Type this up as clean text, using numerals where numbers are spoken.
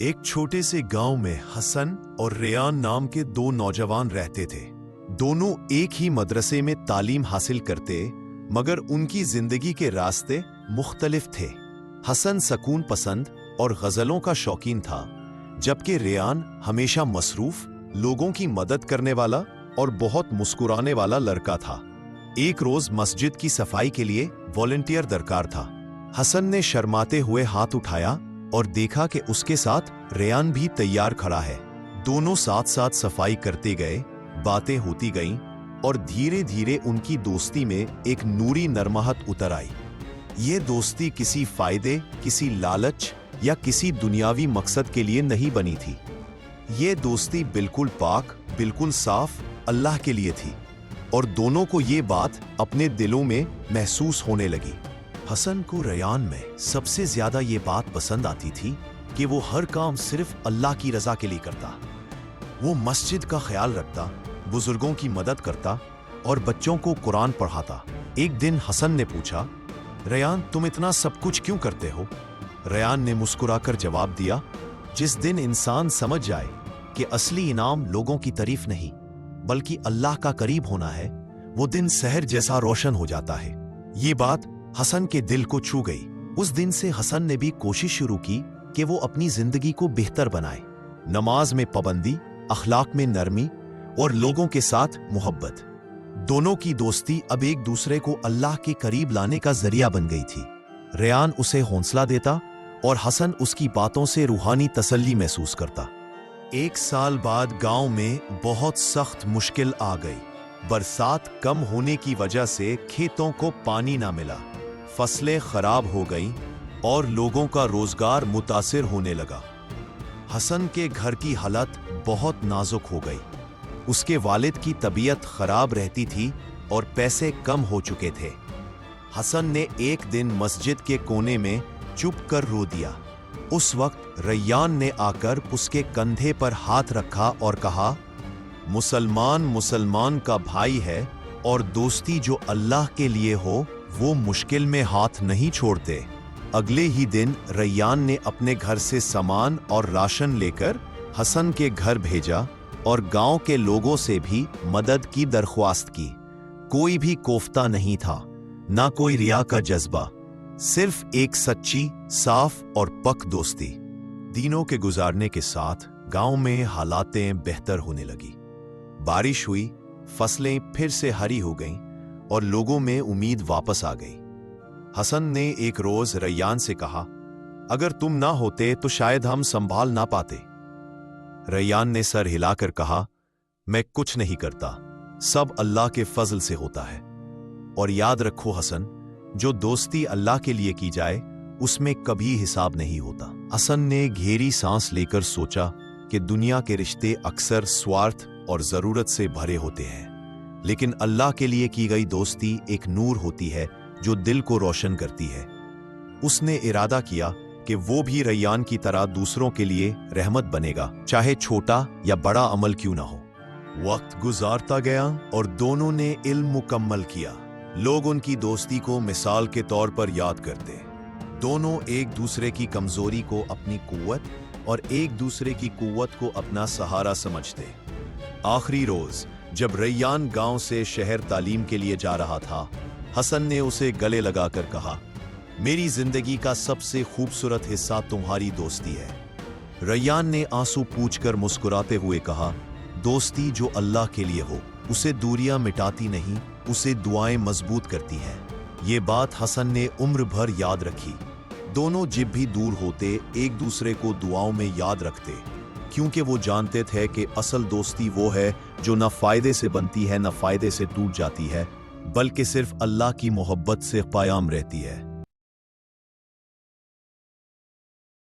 एक छोटे से गांव में हसन और रेयान नाम के दो नौजवान रहते थे। दोनों एक ही मदरसे में तालीम हासिल करते, मगर उनकी जिंदगी के रास्ते मुख्तलिफ थे। हसन सकून पसंद और गजलों का शौकीन था, जबकि रेयान हमेशा मसरूफ, लोगों की मदद करने वाला और बहुत मुस्कुराने वाला लड़का था। एक रोज मस्जिद की सफाई के लिए वॉलंटियर दरकार था। हसन ने शर्माते हुए हाथ उठाया और देखा कि उसके साथ रेयान भी तैयार खड़ा है। दोनों साथ साथ सफाई करते गए, बातें होती गईं और धीरे धीरे उनकी दोस्ती में एक नूरी नरमाहट उतर आई। ये दोस्ती किसी फायदे, किसी लालच या किसी दुनियावी मकसद के लिए नहीं बनी थी। ये दोस्ती बिल्कुल पाक, बिल्कुल साफ अल्लाह के लिए थी और दोनों को ये बात अपने दिलों में महसूस होने लगी। हसन को रेयान में सबसे ज्यादा ये बात पसंद आती थी कि वो हर काम सिर्फ अल्लाह की रजा के लिए करता। वो मस्जिद का ख्याल रखता, बुजुर्गों की मदद करता और बच्चों को कुरान पढ़ाता। एक दिन हसन ने पूछा, रेयान तुम इतना सब कुछ क्यों करते हो? रेयान ने मुस्कुराकर जवाब दिया, जिस दिन इंसान समझ जाए कि असली इनाम लोगों की तारीफ नहीं बल्कि अल्लाह का करीब होना है, वो दिन शहर जैसा रोशन हो जाता है। ये बात हसन के दिल को छू गई। उस दिन से हसन ने भी कोशिश शुरू की कि वो अपनी जिंदगी को बेहतर बनाए। नमाज में पाबंदी, अखलाक में नरमी और लोगों के साथ मोहब्बत। दोनों की दोस्ती अब एक दूसरे को अल्लाह के करीब लाने का जरिया बन गई थी। रेयान उसे हौसला देता और हसन उसकी बातों से रूहानी तसल्ली महसूस करता। एक साल बाद गांव में बहुत सख्त मुश्किल आ गई। बरसात कम होने की वजह से खेतों को पानी ना मिला, फसलें खराब हो गईं और लोगों का रोजगार मुतासिर होने लगा। हसन के घर की हालत बहुत नाजुक हो गई। उसके वालिद की तबीयत खराब रहती थी और पैसे कम हो चुके थे। हसन ने एक दिन मस्जिद के कोने में चुप कर रो दिया। उस वक्त रेयान ने आकर उसके कंधे पर हाथ रखा और कहा, मुसलमान मुसलमान का भाई है और दोस्ती जो अल्लाह के लिए हो वो मुश्किल में हाथ नहीं छोड़ते। अगले ही दिन रेयान ने अपने घर से सामान और राशन लेकर हसन के घर भेजा और गांव के लोगों से भी मदद की दरख्वास्त की। कोई भी कोफ्ता नहीं था, ना कोई रिया का जज्बा, सिर्फ एक सच्ची, साफ और पक दोस्ती। दिनों के गुजारने के साथ गांव में हालातें बेहतर होने लगी। बारिश हुई, फसलें फिर से हरी हो गईं और लोगों में उम्मीद वापस आ गई। हसन ने एक रोज रेयान से कहा, अगर तुम ना होते तो शायद हम संभाल ना पाते। रेयान ने सर हिलाकर कहा, मैं कुछ नहीं करता, सब अल्लाह के फजल से होता है। और याद रखो हसन, जो दोस्ती अल्लाह के लिए की जाए उसमें कभी हिसाब नहीं होता। हसन ने गहरी सांस लेकर सोचा कि दुनिया के रिश्ते अक्सर स्वार्थ और जरूरत से भरे होते हैं, लेकिन अल्लाह के लिए की गई दोस्ती एक नूर होती है जो दिल को रोशन करती है। उसने इरादा किया कि वो भी रेयान की तरह दूसरों के लिए रहमत बनेगा, चाहे छोटा या बड़ा अमल क्यों ना हो। वक्त गुजारता गया और दोनों ने इल्म मुकम्मल किया। लोग उनकी दोस्ती को मिसाल के तौर पर याद करते। दोनों एक दूसरे की कमजोरी को अपनी कुव्वत और एक दूसरे की कुव्वत को अपना सहारा समझते। आखिरी रोज जब रेयान गांव से शहर तालीम के लिए जा रहा था, हसन ने उसे गले लगाकर कहा, मेरी जिंदगी का सबसे खूबसूरत हिस्सा तुम्हारी दोस्ती है। रेयान ने आंसू पूंछकर मुस्कुराते हुए कहा, दोस्ती जो अल्लाह के लिए हो उसे दूरियां मिटाती नहीं, उसे दुआएं मजबूत करती हैं। ये बात हसन ने उम्र भर याद रखी। दोनों जब भी दूर होते एक दूसरे को दुआओं में याद रखते, क्योंकि वो जानते थे कि असल दोस्ती वो है जो न फायदे से बनती है न फायदे से टूट जाती है, बल्कि सिर्फ अल्लाह की मोहब्बत से कायम रहती है।